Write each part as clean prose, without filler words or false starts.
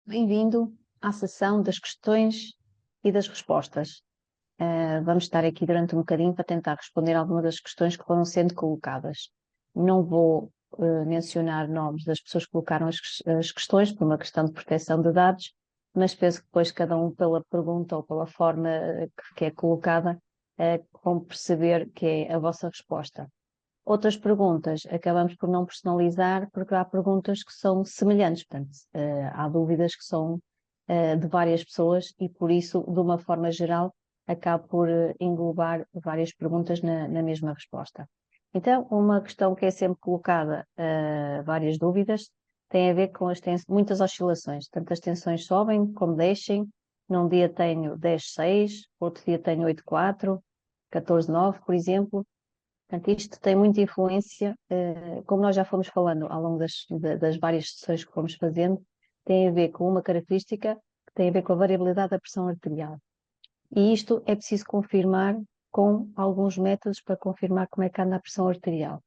Bem-vindo à sessão das questões e das respostas. Vamos estar aqui durante um bocadinho para tentar responder algumas das questões que foram sendo colocadas. Não vou mencionar nomes das pessoas que colocaram as questões por uma questão de proteção de dados, mas penso que depois cada um pela pergunta ou pela forma que é colocada, vão perceber que é a vossa resposta. Outras perguntas acabamos por não personalizar porque há perguntas que são semelhantes, portanto, há dúvidas que são de várias pessoas e por isso, de uma forma geral, acabo por englobar várias perguntas na mesma resposta. Então, uma questão que é sempre colocada, várias dúvidas, tem a ver com muitas oscilações, tanto as tensões sobem como descem. Num dia tenho 10,6, outro dia tenho 8,4, 14,9, por exemplo. Portanto, isto tem muita influência, como nós já fomos falando ao longo das várias sessões que fomos fazendo, tem a ver com uma característica que tem a ver com a variabilidade da pressão arterial. E isto é preciso confirmar com alguns métodos para confirmar como é que anda a pressão arterial.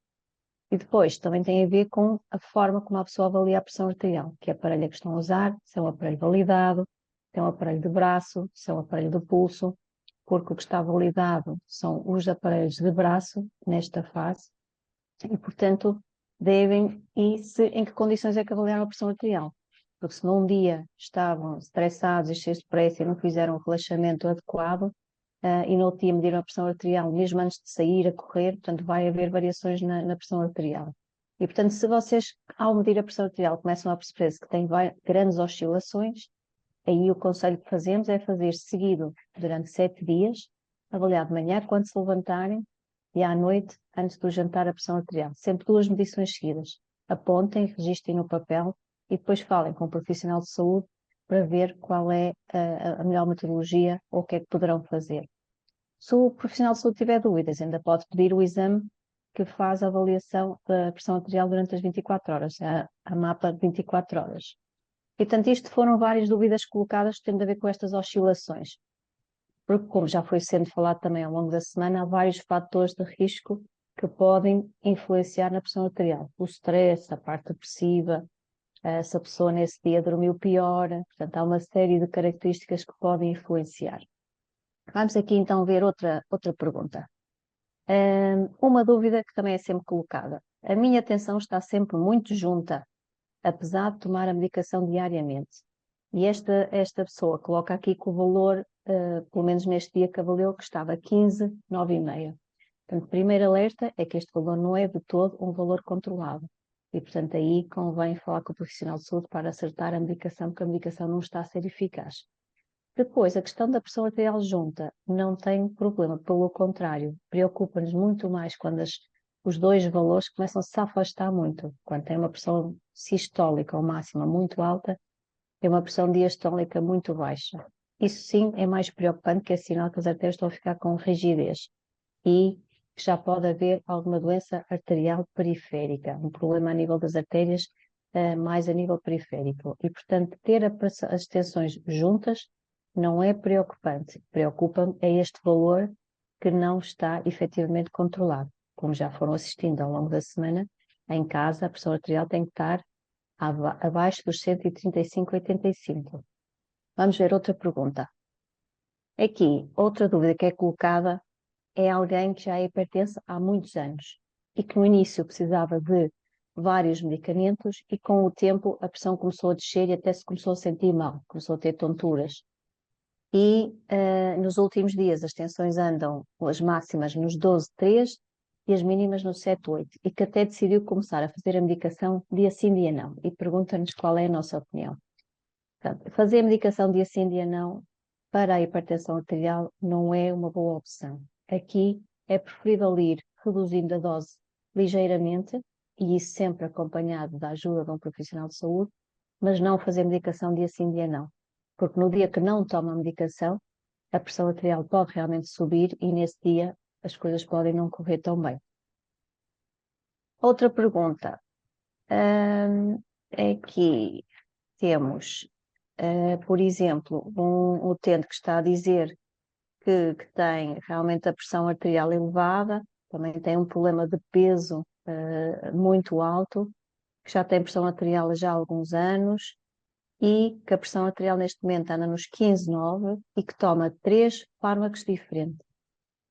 E depois também tem a ver com a forma como a pessoa avalia a pressão arterial, que aparelho é que estão a usar, se é um aparelho validado, se é um aparelho de braço, se é um aparelho de pulso, porque o que está validado são os aparelhos de braço, nesta fase, e, portanto, em que condições é que avaliaram a pressão arterial? Porque se num dia estavam estressados e cheios de pressa e não fizeram o relaxamento adequado, e no outro dia mediram a pressão arterial, mesmo antes de sair a correr, portanto, vai haver variações na pressão arterial. E, portanto, se vocês, ao medir a pressão arterial, começam a perceber-se que tem grandes oscilações, aí o conselho que fazemos é fazer seguido durante 7 dias, avaliar de manhã quando se levantarem e à noite antes do jantar a pressão arterial. Sempre 2 medições seguidas. Apontem, registrem no papel e depois falem com o profissional de saúde para ver qual é a melhor metodologia ou o que é que poderão fazer. Se o profissional de saúde tiver dúvidas, ainda pode pedir o exame que faz a avaliação da pressão arterial durante as 24 horas, a mapa de 24 horas. E, portanto, isto foram várias dúvidas colocadas tendo a ver com estas oscilações. Porque, como já foi sendo falado também ao longo da semana, há vários fatores de risco que podem influenciar na pressão arterial. O stress, a parte depressiva, se a pessoa nesse dia dormiu pior, portanto, há uma série de características que podem influenciar. Vamos aqui então ver outra pergunta. Uma dúvida que também é sempre colocada. A minha tensão está sempre muito junta, apesar de tomar a medicação diariamente. E esta pessoa coloca aqui que o valor, pelo menos neste dia que avaliou, que estava 15,9,5. Portanto, primeiro alerta é que este valor não é de todo um valor controlado. E, portanto, aí convém falar com o profissional de saúde para acertar a medicação, porque a medicação não está a ser eficaz. Depois, a questão da pressão arterial junta não tem problema, pelo contrário, preocupa-nos muito mais quando os dois valores começam a se afastar muito. Quando tem uma pressão sistólica ou máxima muito alta, tem uma pressão diastólica muito baixa. Isso sim é mais preocupante, que é sinal que as artérias estão a ficar com rigidez e já pode haver alguma doença arterial periférica, um problema a nível das artérias, mais a nível periférico. E, portanto, ter as tensões juntas não é preocupante. Preocupa-me é este valor que não está efetivamente controlado. Como já foram assistindo ao longo da semana, em casa a pressão arterial tem que estar abaixo dos 135/85. Vamos ver outra pergunta. Aqui, outra dúvida que é colocada é alguém que já é hipertensa há muitos anos e que no início precisava de vários medicamentos e com o tempo a pressão começou a descer e até se começou a sentir mal, começou a ter tonturas. E nos últimos dias as tensões andam as máximas nos 12,3 e as mínimas no 7,8 e que até decidiu começar a fazer a medicação dia sim, dia não e pergunta-nos qual é a nossa opinião. Portanto, fazer a medicação dia sim, dia não para a hipertensão arterial não é uma boa opção. Aqui é preferível ir reduzindo a dose ligeiramente e isso sempre acompanhado da ajuda de um profissional de saúde, mas não fazer medicação dia sim, dia não. Porque no dia que não toma a medicação, a pressão arterial pode realmente subir e nesse dia as coisas podem não correr tão bem. Outra pergunta. Aqui temos, por exemplo, um utente que está a dizer que tem realmente a pressão arterial elevada, também tem um problema de peso muito alto, que já tem pressão arterial já há alguns anos e que a pressão arterial neste momento anda nos 15,9 e que toma 3 fármacos diferentes.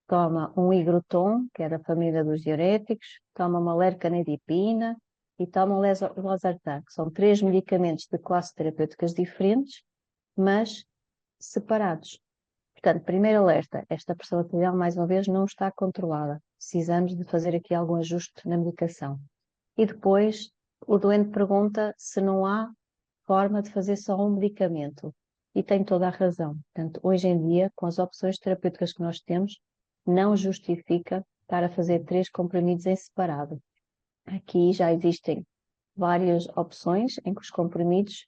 Toma um Igruton, que é da família dos diuréticos, toma uma lercanidipina e toma um losartan, que são 3 medicamentos de classes terapêuticas diferentes, mas separados. Portanto, primeiro alerta, esta pressão arterial, mais uma vez, não está controlada. Precisamos de fazer aqui algum ajuste na medicação. E depois, o doente pergunta se não há forma de fazer só um medicamento. E tem toda a razão. Portanto, hoje em dia, com as opções terapêuticas que nós temos, não justifica estar a fazer 3 comprimidos em separado. Aqui já existem várias opções em que os comprimidos,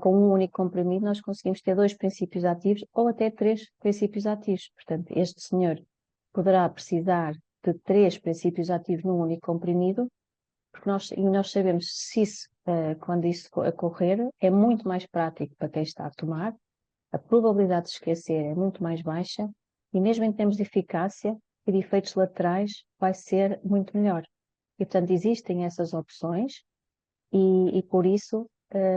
com um único comprimido, nós conseguimos ter 2 princípios ativos ou até 3 princípios ativos. Portanto, este senhor poderá precisar de 3 princípios ativos num único comprimido, porque nós sabemos se isso, quando isso ocorrer, é muito mais prático para quem está a tomar, a probabilidade de esquecer é muito mais baixa e mesmo em termos de eficácia e de efeitos laterais vai ser muito melhor. E, portanto, existem essas opções e por isso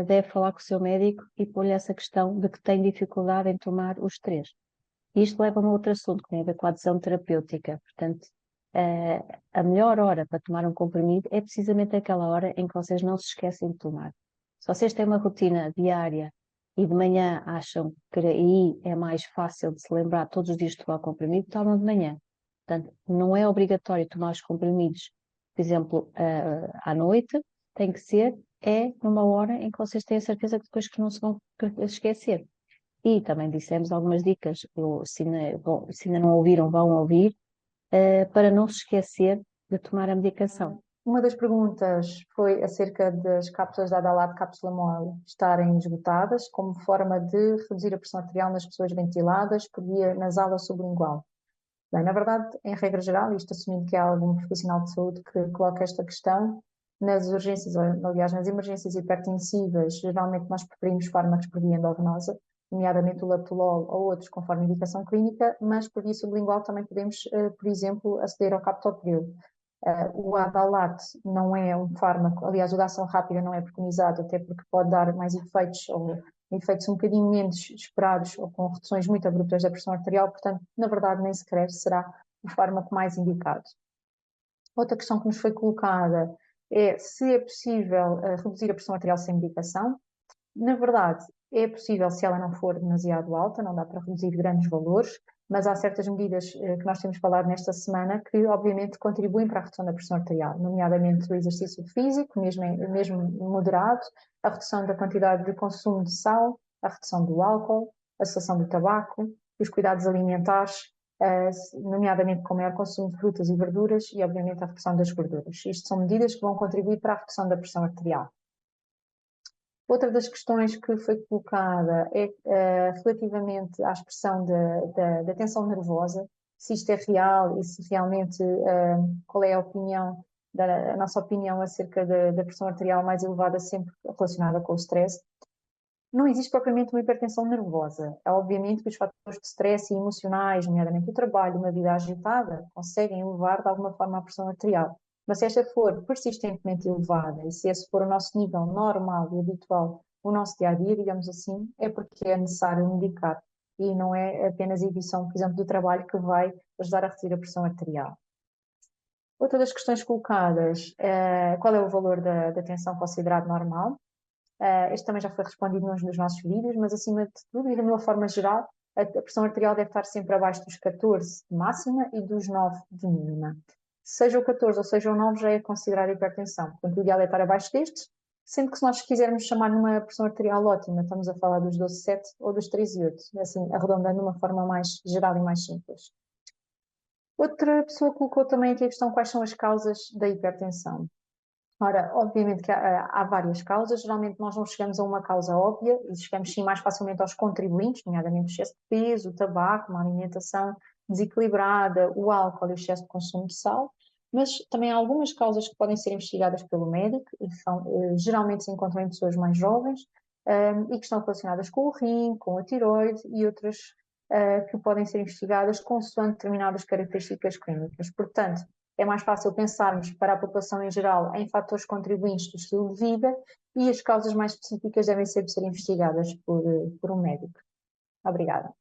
deve falar com o seu médico e pôr-lhe essa questão de que tem dificuldade em tomar os 3. Isto leva-me a outro assunto, que tem a ver com a adesão terapêutica. Portanto, a melhor hora para tomar um comprimido é precisamente aquela hora em que vocês não se esquecem de tomar. Se vocês têm uma rotina diária e de manhã acham que aí é mais fácil de se lembrar todos os dias de tomar comprimido, tomam de manhã. Portanto, não é obrigatório tomar os comprimidos, por exemplo, à noite, tem que ser numa hora em que vocês têm a certeza que depois que não se vão esquecer. E também dissemos algumas dicas, se ainda não ouviram, vão ouvir, para não se esquecer de tomar a medicação. Uma das perguntas foi acerca das cápsulas da Adalat cápsula mole estarem esgotadas, como forma de reduzir a pressão arterial nas pessoas ventiladas por via nasal ou sublingual. Bem, na verdade, em regra geral, isto assumindo que há algum profissional de saúde que coloca esta questão, nas urgências, aliás, nas emergências hipertensivas, geralmente nós preferimos fármacos por via endovenosa, nomeadamente o Latolol ou outros conforme indicação clínica, mas por via sublingual também podemos, por exemplo, aceder ao captopril. O Adalat não é um fármaco, aliás, o da ação rápida não é preconizado, até porque pode dar mais efeitos ou efeitos um bocadinho menos esperados ou com reduções muito abruptas da pressão arterial, portanto, na verdade, nem sequer será o fármaco mais indicado. Outra questão que nos foi colocada é se é possível reduzir a pressão arterial sem medicação. Na verdade, é possível se ela não for demasiado alta, não dá para reduzir grandes valores, mas há certas medidas que nós temos falado nesta semana que, obviamente, contribuem para a redução da pressão arterial, nomeadamente o exercício físico, mesmo moderado, a redução da quantidade de consumo de sal, a redução do álcool, a cessação do tabaco, os cuidados alimentares, nomeadamente com maior consumo de frutas e verduras e, obviamente, a redução das gorduras. Isto são medidas que vão contribuir para a redução da pressão arterial. Outra das questões que foi colocada é relativamente à expressão da tensão nervosa, se isto é real e se realmente qual é a nossa opinião acerca da pressão arterial mais elevada sempre relacionada com o stress. Não existe propriamente uma hipertensão nervosa. É obviamente que os fatores de stress e emocionais, nomeadamente o trabalho, uma vida agitada, conseguem elevar de alguma forma a pressão arterial. Mas se esta for persistentemente elevada e se esse for o nosso nível normal e habitual, o nosso dia-a-dia, digamos assim, é porque é necessário medicar. E não é apenas a exibição, por exemplo, do trabalho que vai ajudar a reduzir a pressão arterial. Outra das questões colocadas é qual é o valor da tensão considerado normal? Este também já foi respondido num dos nossos vídeos, mas acima de tudo e de uma forma geral, a pressão arterial deve estar sempre abaixo dos 14 de máxima e dos 9 de mínima. Seja o 14 ou seja o 9 já é considerado hipertensão. Portanto, o ideal é estar abaixo destes, sendo que se nós quisermos chamar numa pressão arterial ótima, estamos a falar dos 12,7 ou dos 13,8, assim, arredondando de uma forma mais geral e mais simples. Outra pessoa colocou também aqui a questão quais são as causas da hipertensão. Ora, obviamente que há várias causas, geralmente nós não chegamos a uma causa óbvia e chegamos sim mais facilmente aos contribuintes, nomeadamente o excesso de peso, o tabaco, uma alimentação desequilibrada, o álcool e o excesso de consumo de sal, mas também há algumas causas que podem ser investigadas pelo médico e que geralmente se encontram em pessoas mais jovens e que estão relacionadas com o rim, com a tiroide e outras que podem ser investigadas consoante determinadas características clínicas. Portanto, é mais fácil pensarmos para a população em geral em fatores contribuintes do estilo de vida e as causas mais específicas devem sempre ser investigadas por um médico. Obrigada.